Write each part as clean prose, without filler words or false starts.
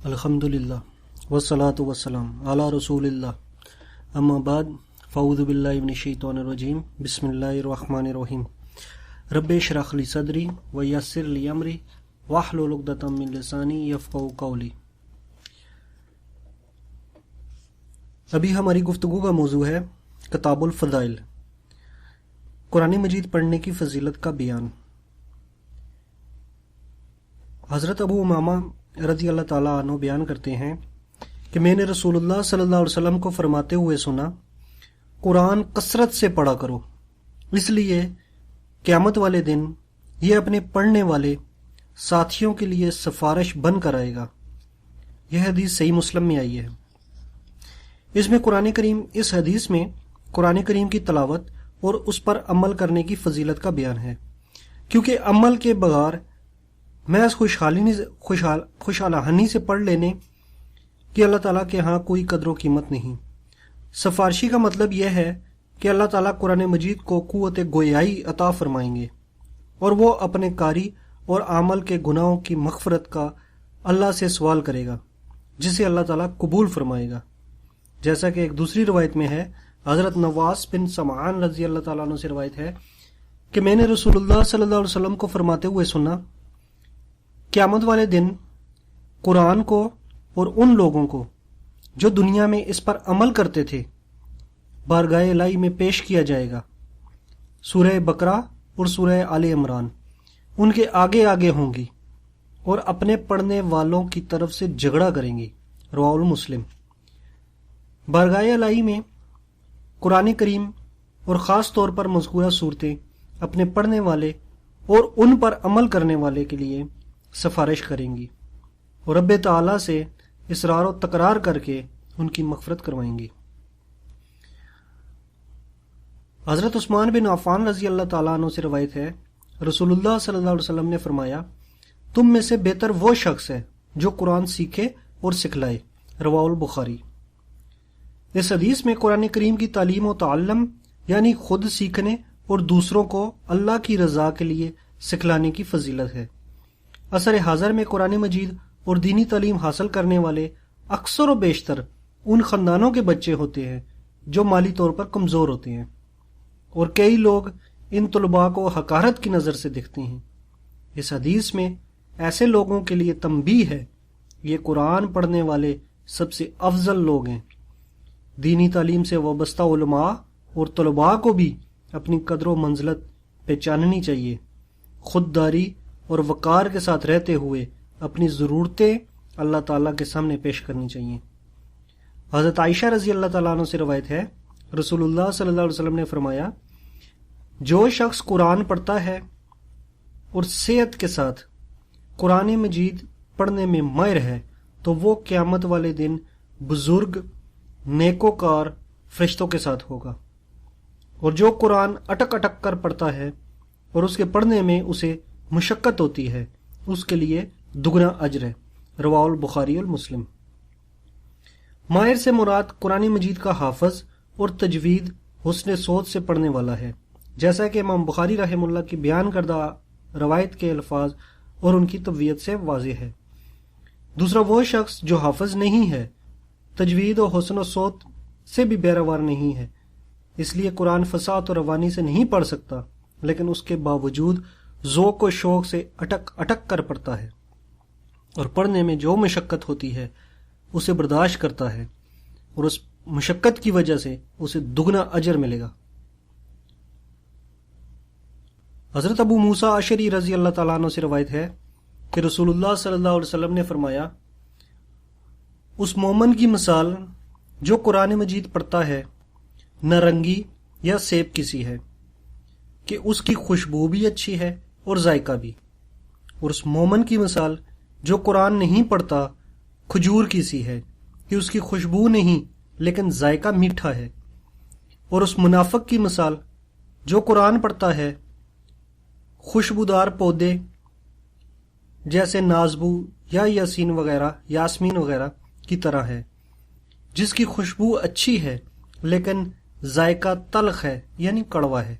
الحمدللہ والصلاۃ والسلام علی رسول اللہ اما بعد فاعوذ باللہ من الشیطان الرجیم بسم اللہ الرحمن الرحیم رب اشرح لی صدری ویسر لی امری واحلل عقدۃ من لسانی یفقہوا قولی۔ ابھی ہماری گفتگو کا موضوع ہے کتاب الفضائل، قرآن مجید پڑھنے کی فضیلت کا بیان۔ حضرت ابو امامہ رضی اللہ تعالیٰ عنہ بیان کرتے ہیں کہ میں نے رسول اللہ صلی اللہ علیہ وسلم کو فرماتے ہوئے سنا، قرآن کثرت سے پڑھا کرو، اس لیے قیامت والے دن یہ اپنے پڑھنے والے ساتھیوں کے لیے سفارش بن کر آئے گا۔ یہ حدیث صحیح مسلم میں آئی ہے۔ اس حدیث میں قرآن کریم کی تلاوت اور اس پر عمل کرنے کی فضیلت کا بیان ہے، کیونکہ عمل کے بغیر محض خوشحالانی سے پڑھ لینے کہ اللہ تعالیٰ کے ہاں کوئی قدر و قیمت نہیں۔ سفارشی کا مطلب یہ ہے کہ اللہ تعالیٰ قرآن مجید کو قوت گویائی عطا فرمائیں گے اور وہ اپنے قاری اور عامل کے گناہوں کی مغفرت کا اللہ سے سوال کرے گا، جسے اللہ تعالیٰ قبول فرمائے گا۔ جیسا کہ ایک دوسری روایت میں ہے، حضرت نواس بن سمعان رضی اللہ تعالیٰ عنہ سے روایت ہے کہ میں نے رسول اللہ صلی اللہ علیہ وسلم کو فرماتے ہوئے سنا، قیامت والے دن قرآن کو اور ان لوگوں کو جو دنیا میں اس پر عمل کرتے تھے بارگاہ الہی میں پیش کیا جائے گا۔ سورہ بقرہ اور سورہ آل عمران ان کے آگے آگے ہوں گی اور اپنے پڑھنے والوں کی طرف سے جھگڑا کریں گی۔ رواہ مسلم۔ بارگاہ الہی میں قرآن کریم اور خاص طور پر مذکورہ صورتیں اپنے پڑھنے والے اور ان پر عمل کرنے والے کے لیے سفارش کریں گی اور رب تعالیٰ سے اصرار و تکرار کر کے ان کی مغفرت کروائیں گی۔ حضرت عثمان بن عفان رضی اللہ تعالیٰ عنہ سے روایت ہے، رسول اللہ صلی اللہ علیہ وسلم نے فرمایا، تم میں سے بہتر وہ شخص ہے جو قرآن سیکھے اور سکھلائے۔ رواہ البخاری۔ اس حدیث میں قرآن کریم کی تعلیم و تعلم یعنی خود سیکھنے اور دوسروں کو اللہ کی رضا کے لیے سکھلانے کی فضیلت ہے۔ عصر حاضر میں قرآن مجید اور دینی تعلیم حاصل کرنے والے اکثر و بیشتر ان خاندانوں کے بچے ہوتے ہیں جو مالی طور پر کمزور ہوتے ہیں، اور کئی لوگ ان طلباء کو حقارت کی نظر سے دیکھتے ہیں۔ اس حدیث میں ایسے لوگوں کے لیے تنبیہ ہے، یہ قرآن پڑھنے والے سب سے افضل لوگ ہیں۔ دینی تعلیم سے وابستہ علماء اور طلباء کو بھی اپنی قدر و منزلت پہچاننی چاہیے، خودداری اور وقار کے ساتھ رہتے ہوئے اپنی ضرورتیں اللہ تعالیٰ کے سامنے پیش کرنی چاہیے۔ حضرت عائشہ رضی اللہ تعالیٰ عنہ سے روایت ہے، رسول اللہ صلی اللہ علیہ وسلم نے فرمایا، جو شخص قرآن پڑھتا ہے اور صحت کے ساتھ قرآن مجید پڑھنے میں ماہر ہے تو وہ قیامت والے دن بزرگ نیکوکار فرشتوں کے ساتھ ہوگا، اور جو قرآن اٹک اٹک کر پڑھتا ہے اور اس کے پڑھنے میں اسے مشقت ہوتی ہے اس کے لیے دگنا اجر ہے۔ رواہ البخاری المسلم۔ ماہر سے مراد قرآن مجید کا حافظ اور تجوید حسن سوچ سے پڑھنے والا ہے، جیسا کہ امام بخاری رحمہ اللہ کی بیان کردہ روایت کے الفاظ اور ان کی تقویت سے واضح ہے۔ دوسرا وہ شخص جو حافظ نہیں ہے، تجوید و حسن و صوت سے بھی بیروار نہیں ہے، اس لیے قرآن فصاحت و روانی سے نہیں پڑھ سکتا، لیکن اس کے باوجود ذوق و شوق سے اٹک اٹک کر پڑھتا ہے اور پڑھنے میں جو مشقت ہوتی ہے اسے برداشت کرتا ہے، اور اس مشقت کی وجہ سے اسے دگنا اجر ملے گا۔ حضرت ابو موسیٰ اشعری رضی اللہ تعالیٰ عنہ سے روایت ہے کہ رسول اللہ صلی اللہ علیہ وسلم نے فرمایا، اس مومن کی مثال جو قرآن مجید پڑھتا ہے نارنگی یا سیب کی سی ہے کہ اس کی خوشبو بھی اچھی ہے اور ذائقہ بھی، اور اس مومن کی مثال جو قرآن نہیں پڑھتا کھجور کی سی ہے کہ اس کی خوشبو نہیں لیکن ذائقہ میٹھا ہے، اور اس منافق کی مثال جو قرآن پڑھتا ہے خوشبودار پودے جیسے نازبو یا یاسمین وغیرہ کی طرح ہے، جس کی خوشبو اچھی ہے لیکن ذائقہ تلخ ہے یعنی کڑوا ہے،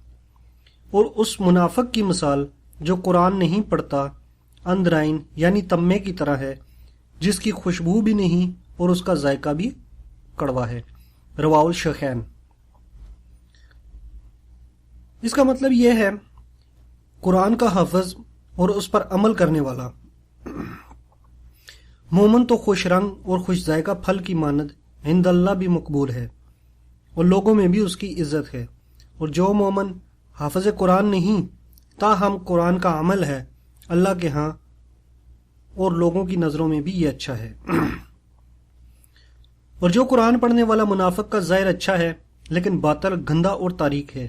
اور اس منافق کی مثال جو قرآن نہیں پڑھتا اندرائن یعنی تمے کی طرح ہے جس کی خوشبو بھی نہیں اور اس کا ذائقہ بھی کڑوا ہے۔ رواہ الشیخین۔ اس کا مطلب یہ ہے قرآن کا حافظ اور اس پر عمل کرنے والا مومن تو خوش رنگ اور خوش ذائقہ پھل کی مانند عند اللہ بھی مقبول ہے اور لوگوں میں بھی اس کی عزت ہے، اور جو مومن حافظ قرآن نہیں تاہم قرآن کا عمل ہے، اللہ کے ہاں اور لوگوں کی نظروں میں بھی یہ اچھا ہے۔ اور جو قرآن پڑھنے والا منافق کا ظاہر اچھا ہے لیکن باطن گندا اور تاریک ہے،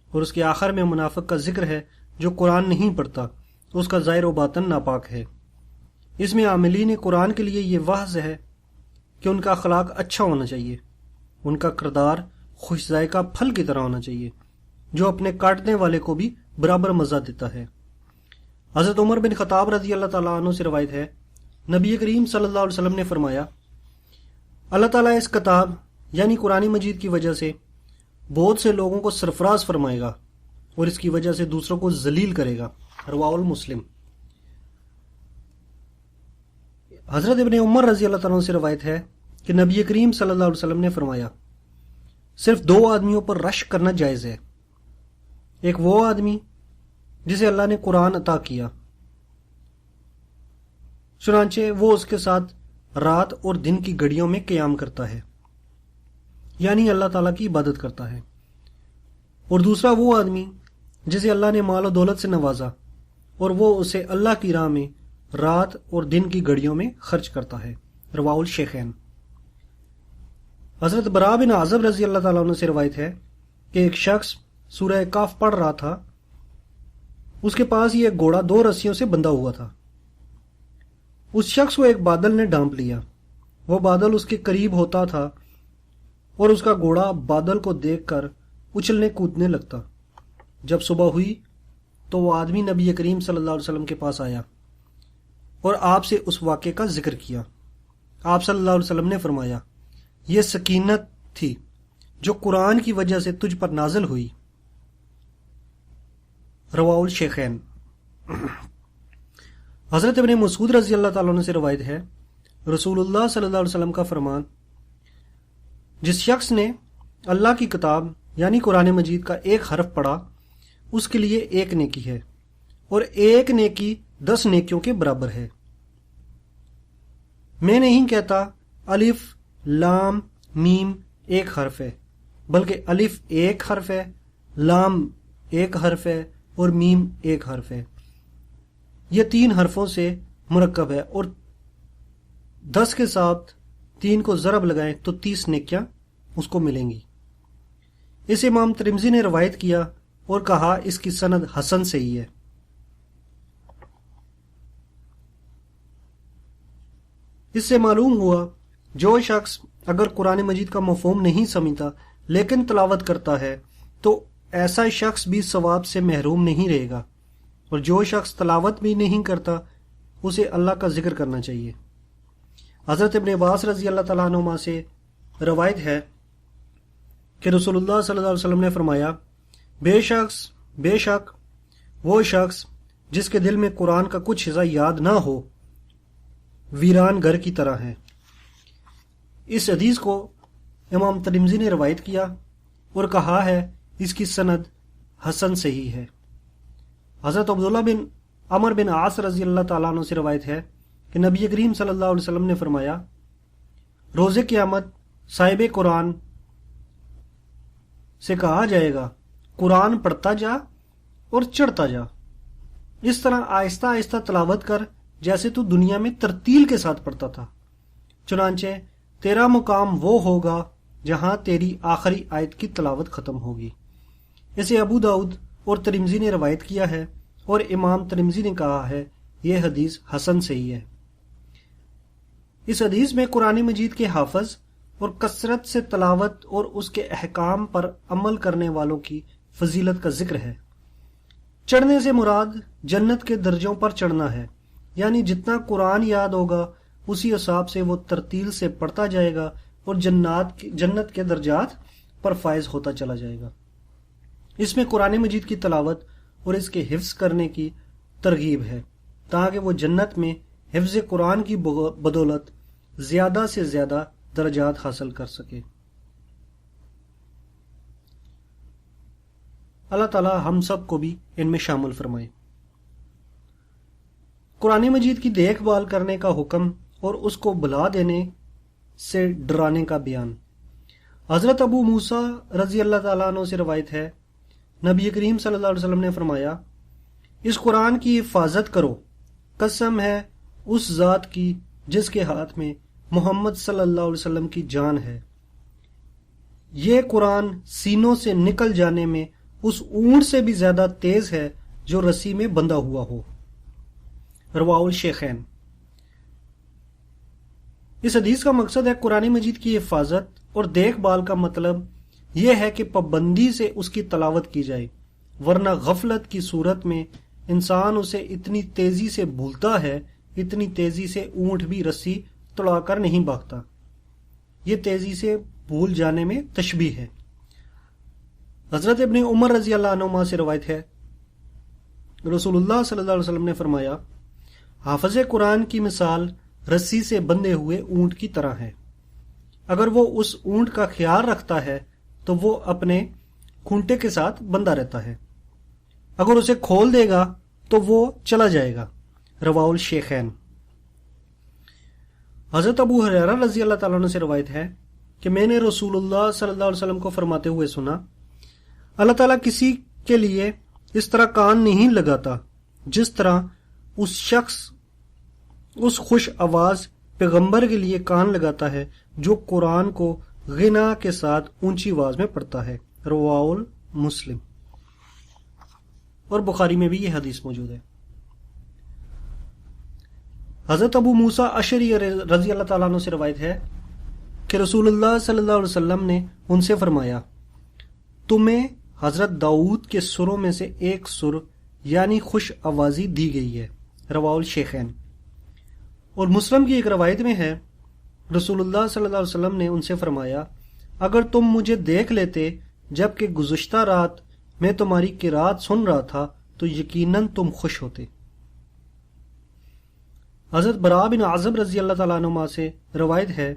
اور اس کے آخر میں منافق کا ذکر ہے جو قرآن نہیں پڑھتا، اس کا ظاہر و باطن ناپاک ہے۔ اس میں عاملین قرآن کے لیے یہ واضح ہے کہ ان کا اخلاق اچھا ہونا چاہیے، ان کا کردار خوش ذائقہ پھل کی طرح ہونا چاہیے جو اپنے کاٹنے والے کو بھی برابر مزہ دیتا ہے۔ حضرت عمر بن خطاب رضی اللہ تعالیٰ عنہ سے روایت ہے، نبی کریم صلی اللہ علیہ وسلم نے فرمایا، اللہ تعالیٰ اس کتاب یعنی قرآن مجید کی وجہ سے بہت سے لوگوں کو سرفراز فرمائے گا اور اس کی وجہ سے دوسروں کو ذلیل کرے گا۔ رواہ المسلم۔ حضرت ابن عمر رضی اللہ تعالیٰ عنہ سے روایت ہے کہ نبی کریم صلی اللہ علیہ وسلم نے فرمایا، صرف دو آدمیوں پر رشک کرنا جائز ہے، ایک وہ آدمی جسے اللہ نے قرآن عطا کیا، چنانچہ وہ اس کے ساتھ رات اور دن کی گھڑیوں میں قیام کرتا ہے، یعنی اللہ تعالیٰ کی عبادت کرتا ہے، اور دوسرا وہ آدمی جسے اللہ نے مال و دولت سے نوازا اور وہ اسے اللہ کی راہ میں رات اور دن کی گھڑیوں میں خرچ کرتا ہے۔ رواہ الشیخین۔ حضرت براء بن عازب رضی اللہ تعالیٰ عنہ سے روایت ہے کہ ایک شخص سورہ کاف پڑھ رہا تھا، اس کے پاس یہ ایک گھوڑا 2 رسیوں سے بندھا ہوا تھا۔ اس شخص کو ایک بادل نے ڈانپ لیا، وہ بادل اس کے قریب ہوتا تھا اور اس کا گھوڑا بادل کو دیکھ کر اچھلنے کودنے لگتا۔ جب صبح ہوئی تو وہ آدمی نبی کریم صلی اللہ علیہ وسلم کے پاس آیا اور آپ سے اس واقعے کا ذکر کیا۔ آپ صلی اللہ علیہ وسلم نے فرمایا، یہ سکینت تھی جو قرآن کی وجہ سے تجھ پر نازل ہوئی۔ رواہ الشیخین۔ حضرت ابن مسعود رضی اللہ تعالیٰ عنہ سے روایت ہے، رسول اللہ صلی اللہ علیہ وسلم کا فرمان، جس شخص نے اللہ کی کتاب یعنی قرآن مجید کا ایک حرف پڑھا اس کے لیے 1 نیکی ہے اور 1 نیکی 10 نیکیوں کے برابر ہے۔ میں نہیں کہتا الف لام میم 1 حرف ہے، بلکہ الف 1 حرف ہے، لام 1 حرف ہے اور میم 1 حرف ہے۔ یہ 3 حرفوں سے مرکب ہے اور 10 کے ساتھ 3 کو ضرب لگائیں تو 30 نیکیاں اس کو ملیں گی۔ اس امام ترمذی نے روایت کیا اور کہا اس کی سند حسن سے ہی ہے۔ اس سے معلوم ہوا جو شخص اگر قرآن مجید کا مفہوم نہیں سمجھتا لیکن تلاوت کرتا ہے تو ایسا شخص بھی ثواب سے محروم نہیں رہے گا، اور جو شخص تلاوت بھی نہیں کرتا اسے اللہ کا ذکر کرنا چاہیے۔ حضرت ابن عباس رضی اللہ تعالیٰ عنہما سے روایت ہے کہ رسول اللہ صلی اللہ علیہ وسلم نے فرمایا، بے شک وہ شخص جس کے دل میں قرآن کا کچھ حصہ یاد نہ ہو ویران گھر کی طرح ہے۔ اس حدیث کو امام ترمذی نے روایت کیا اور کہا ہے اس کی سند حسن صحیح ہے۔ حضرت عبداللہ بن عمر بن عاص رضی اللہ تعالیٰ عنہ سے روایت ہے کہ نبی کریم صلی اللہ علیہ وسلم نے فرمایا، روز قیامت صاحب قرآن سے کہا جائے گا، قرآن پڑھتا جا اور چڑھتا جا، اس طرح آہستہ آہستہ تلاوت کر جیسے تو دنیا میں ترتیل کے ساتھ پڑھتا تھا، چنانچہ تیرا مقام وہ ہوگا جہاں تیری آخری آیت کی تلاوت ختم ہوگی۔ اسے ابو داؤد اور ترمذی نے روایت کیا ہے اور امام ترمذی نے کہا ہے یہ حدیث حسن صحیح ہے۔ اس حدیث میں قرآن مجید کے حافظ اور کثرت سے تلاوت اور اس کے احکام پر عمل کرنے والوں کی فضیلت کا ذکر ہے۔ چڑھنے سے مراد جنت کے درجوں پر چڑھنا ہے، یعنی جتنا قرآن یاد ہوگا اسی حساب سے وہ ترتیل سے پڑھتا جائے گا اور جنت کے درجات پر فائز ہوتا چلا جائے گا۔ اس میں قرآن مجید کی تلاوت اور اس کے حفظ کرنے کی ترغیب ہے تاکہ وہ جنت میں حفظ قرآن کی بدولت زیادہ سے زیادہ درجات حاصل کر سکے۔ اللہ تعالی ہم سب کو بھی ان میں شامل فرمائے۔ قرآن مجید کی دیکھ بھال کرنے کا حکم اور اس کو بھلا دینے سے ڈرانے کا بیان۔ حضرت ابو موسیٰ رضی اللہ تعالیٰ عنہ سے روایت ہے، نبی کریم صلی اللہ علیہ وسلم نے فرمایا، اس قرآن کی حفاظت کرو، قسم ہے اس ذات کی جس کے ہاتھ میں محمد صلی اللہ علیہ وسلم کی جان ہے، یہ قرآن سینوں سے نکل جانے میں اس اونٹ سے بھی زیادہ تیز ہے جو رسی میں بندھا ہوا ہو۔ رواہ الشیخین۔ اس حدیث کا مقصد ہے قرآن مجید کی حفاظت اور دیکھ بھال کا مطلب یہ ہے کہ پابندی سے اس کی تلاوت کی جائے، ورنہ غفلت کی صورت میں انسان اسے اتنی تیزی سے بھولتا ہے، اتنی تیزی سے اونٹ بھی رسی توڑا کر نہیں بھاگتا۔ یہ تیزی سے بھول جانے میں تشبیہ ہے۔ حضرت ابن عمر رضی اللہ عنہما سے روایت ہے، رسول اللہ صلی اللہ علیہ وسلم نے فرمایا، حافظ قرآن کی مثال رسی سے بندھے ہوئے اونٹ کی طرح ہے۔ اگر وہ اس اونٹ کا خیال رکھتا ہے تو وہ اپنے کھونٹے کے ساتھ بندھا رہتا ہے، اگر اسے کھول دے گا تو وہ چلا جائے گا۔ رواہ الشیخین۔ حضرت ابو ہریرہ رضی اللہ تعالیٰ عنہ سے روایت ہے کہ میں نے رسول اللہ صلی اللہ علیہ وسلم کو فرماتے ہوئے سنا، اللہ تعالیٰ کسی کے لیے اس طرح کان نہیں لگاتا جس طرح اس شخص اس خوش آواز پیغمبر کے لیے کان لگاتا ہے جو قرآن کو غنا کے ساتھ اونچی آواز میں پڑھتا ہے۔ رواہ مسلم۔ اور بخاری میں بھی یہ حدیث موجود ہے۔ حضرت ابو موسیٰ اشعری رضی اللہ تعالیٰ عنہ سے روایت ہے کہ رسول اللہ صلی اللہ علیہ وسلم نے ان سے فرمایا، تمہیں حضرت داؤد کے سروں میں سے ایک سر یعنی خوش آوازی دی گئی ہے۔ رواہ الشیخین۔ اور مسلم کی ایک روایت میں ہے، رسول اللہ صلی اللہ علیہ وسلم نے ان سے فرمایا، اگر تم مجھے دیکھ لیتے جبکہ گزشتہ رات میں تمہاری قرات سن رہا تھا تو یقیناً تم خوش ہوتے۔ حضرت براء بن عازب رضی اللہ تعالیٰ عنہما سے روایت ہے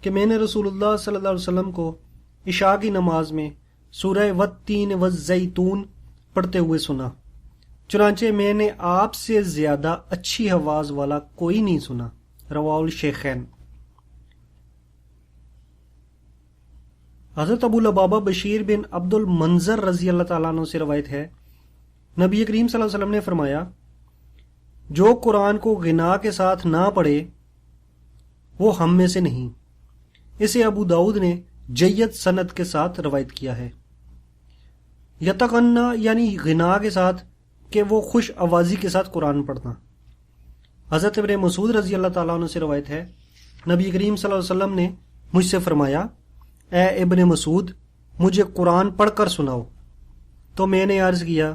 کہ میں نے رسول اللہ صلی اللہ علیہ وسلم کو عشاء کی نماز میں سورہ والتین والزیتون پڑھتے ہوئے سنا، چنانچہ میں نے آپ سے زیادہ اچھی آواز والا کوئی نہیں سنا۔ رواہ الشیخین۔ حضرت ابو لبابہ بشیر بن عبد المنظر رضی اللہ تعالیٰ عنہ سے روایت ہے، نبی کریم صلی اللہ علیہ وسلم نے فرمایا، جو قرآن کو غنا کے ساتھ نہ پڑھے وہ ہم میں سے نہیں۔ اسے ابو داؤد نے جید سند کے ساتھ روایت کیا ہے۔ یتغنا یعنی غنا کے ساتھ کہ وہ خوش آوازی کے ساتھ قرآن پڑھنا۔ حضرت ابن مسعود رضی اللہ تعالیٰ عنہ سے روایت ہے، نبی کریم صلی اللہ علیہ وسلم نے مجھ سے فرمایا، اے ابن مسعود مجھے قرآن پڑھ کر سناؤ۔ تو میں نے عرض کیا،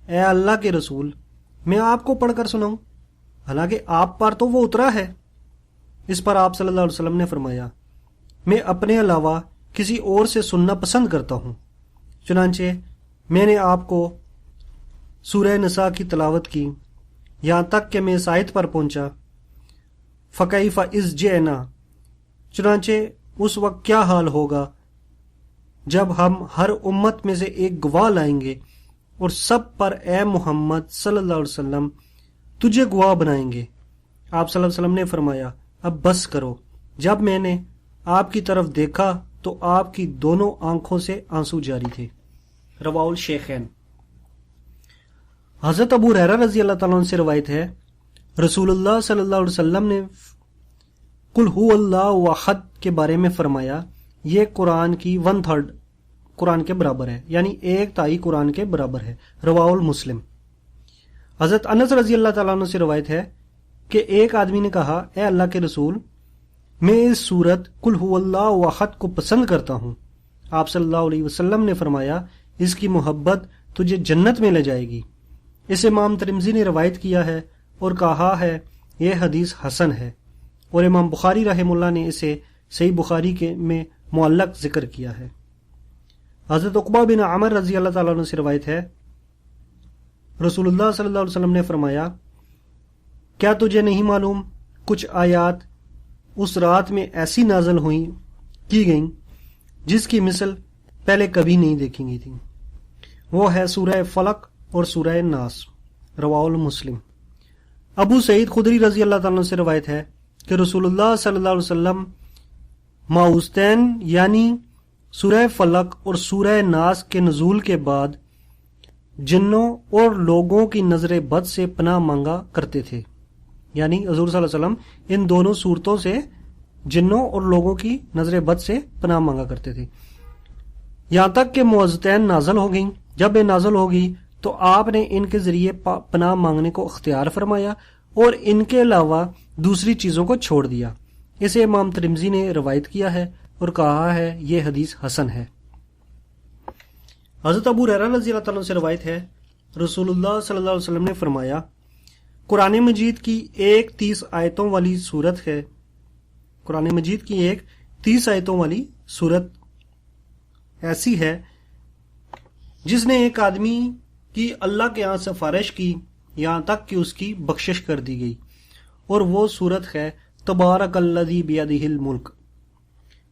اے اللہ کے رسول میں آپ کو پڑھ کر سناؤں، حالانکہ آپ پر تو وہ اترا ہے۔ اس پر آپ صلی اللہ علیہ وسلم نے فرمایا، میں اپنے علاوہ کسی اور سے سننا پسند کرتا ہوں۔ چنانچہ میں نے آپ کو سورہ نساء کی تلاوت کی یہاں تک کہ میں اس آیت پر پہنچا، فَكَيْفَ إِذْ جِئْنَا، چنانچہ اس وقت کیا حال ہوگا جب ہم ہر امت میں سے ایک گواہ لائیں گے اور سب پر اے محمد صلی اللہ علیہ وسلم تجھے گواہ بنائیں گے۔ آپ صلی اللہ علیہ وسلم نے فرمایا، اب بس کرو۔ جب میں نے آپ کی طرف دیکھا تو آپ کی دونوں آنکھوں سے آنسو جاری تھے۔ رواہ الشیخین۔ حضرت ابو ہریرہ رضی اللہ تعالیٰ عنہ سے روایت ہے، رسول اللہ صلی اللہ علیہ وسلم نے قل هو اللہ احد کے بارے میں فرمایا، یہ قرآن کی 1/3 قرآن کے برابر ہے، یعنی 1/3 قرآن کے برابر ہے۔ رواہ المسلم۔ حضرت انس رضی اللہ تعالیٰ عنہ سے روایت ہے کہ ایک آدمی نے کہا، اے اللہ کے رسول میں اس سورت قل هو اللہ احد کو پسند کرتا ہوں۔ آپ صلی اللہ علیہ وسلم نے فرمایا، اس کی محبت تجھے جنت میں لے جائے گی۔ اس امام ترمذی نے روایت کیا ہے اور کہا ہے یہ حدیث حسن ہے، اور امام بخاری رحمہ اللہ نے اسے صحیح بخاری کے میں معلق ذکر کیا ہے۔ حضرت عقبہ بن عامر رضی اللہ تعالیٰ عنہ سے روایت ہے، رسول اللہ صلی اللہ علیہ وسلم نے فرمایا، کیا تجھے نہیں معلوم کچھ آیات اس رات میں ایسی نازل ہوئیں کی گئیں جس کی مثل پہلے کبھی نہیں دیکھی گئی تھی. وہ ہے سورہ فلق اور سورہ ناس. رواہ المسلم. ابو سعید خدری رضی اللہ تعالیٰ عنہ سے روایت ہے کہ رسول اللہ صلی اللہ علیہ وسلم معوذتین یعنی سورہ فلق اور سورہ ناس کے نزول کے بعد جنوں اور لوگوں کی نظر بد سے پناہ مانگا کرتے تھے. یعنی حضور صلی اللہ علیہ وسلم ان دونوں صورتوں سے جنوں اور لوگوں کی نظر بد سے پناہ مانگا کرتے تھے یہاں تک کہ معوذتین نازل ہو گئیں. جب یہ نازل ہوگی تو آپ نے ان کے ذریعے پناہ مانگنے کو اختیار فرمایا اور ان کے علاوہ دوسری چیزوں کو چھوڑ دیا. اسے امام ترمذی نے روایت کیا ہے اور کہا ہے یہ حدیث حسن ہے. حضرت ابو ہریرہ رضی اللہ تعالیٰ عنہ سے روایت ہے رسول اللہ صلی اللہ علیہ وسلم نے فرمایا قرآن مجید کی ایک 30 آیتوں والی سورت ہے. قرآن مجید کی ایک 30 آیتوں والی سورت ایسی ہے جس نے ایک آدمی کی اللہ کے ہاں سفارش کی یہاں تک کہ اس کی بخشش کر دی گئی، اور وہ سورت ہے تبارک الذی بیدہ الملک.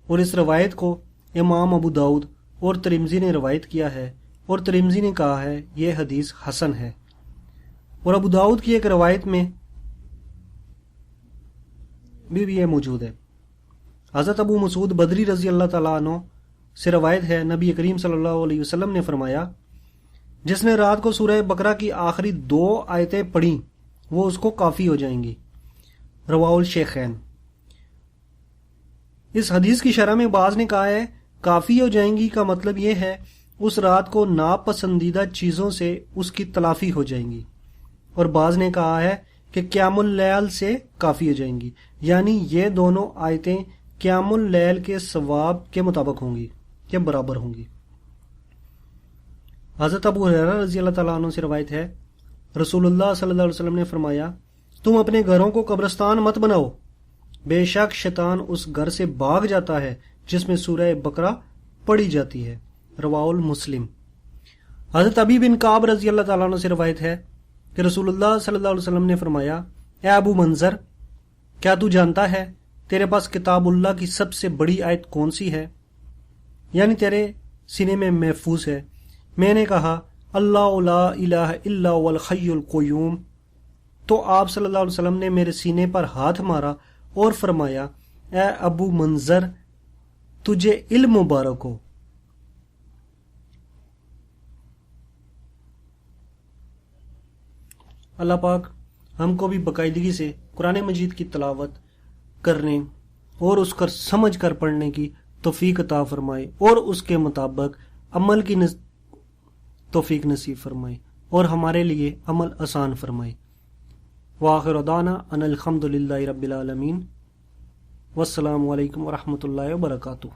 اور اس روایت کو امام ابو داؤد اور ترمذی نے روایت کیا ہے اور ترمذی نے کہا ہے یہ حدیث حسن ہے. اور ابو داؤد کی ایک روایت میں بھی یہ موجود ہے. حضرت ابو مسعود بدری رضی اللہ تعالیٰ عنہ سے روایت ہے نبی کریم صلی اللہ علیہ وسلم نے فرمایا جس نے رات کو سورہ بقرہ کی آخری 2 آیتیں پڑھیں وہ اس کو کافی ہو جائیں گی. رواہ الشیخین. اس حدیث کی شرح میں بعض نے کہا ہے کافی ہو جائیں گی کا مطلب یہ ہے اس رات کو ناپسندیدہ چیزوں سے اس کی تلافی ہو جائیں گی، اور بعض نے کہا ہے کہ قیام اللیل سے کافی ہو جائیں گی، یعنی یہ دونوں آیتیں قیام اللیل کے ثواب کے مطابق ہوں گی کے برابر ہوں گی. حضرت ابو ہریرہ رضی اللہ تعالیٰ عنہ سے روایت ہے رسول اللہ صلی اللہ علیہ وسلم نے فرمایا تم اپنے گھروں کو قبرستان مت بناؤ، بے شک شیطان اس گھر سے بھاگ جاتا ہے جس میں سورہ بقرہ پڑھی جاتی ہے. رواہ المسلم. حضرت ابی بن کعب رضی اللہ تعالیٰ عنہ سے روایت ہے کہ رسول اللہ صلی اللہ علیہ وسلم نے فرمایا اے ابو منظر کیا تو جانتا ہے تیرے پاس کتاب اللہ کی سب سے بڑی آیت کون سی ہے، یعنی تیرے سینے میں محفوظ ہے. میں نے کہا اللہ لا الہ الا هو الحی القیوم. تو آپ صلی اللہ علیہ وسلم نے میرے سینے پر ہاتھ مارا اور فرمایا اے ابو منظر تجھے علم مبارک ہو. اللہ پاک ہم کو بھی باقاعدگی سے قرآن مجید کی تلاوت کرنے اور اس کا سمجھ کر پڑھنے کی توفیق عطا فرمائے اور اس کے مطابق عمل کی توفیق نصیب فرمائے اور ہمارے لیے عمل آسان فرمائے. وآخر دعوانا ان الحمد للہ رب العالمین. والسلام علیکم ورحمۃ اللہ وبرکاتہ.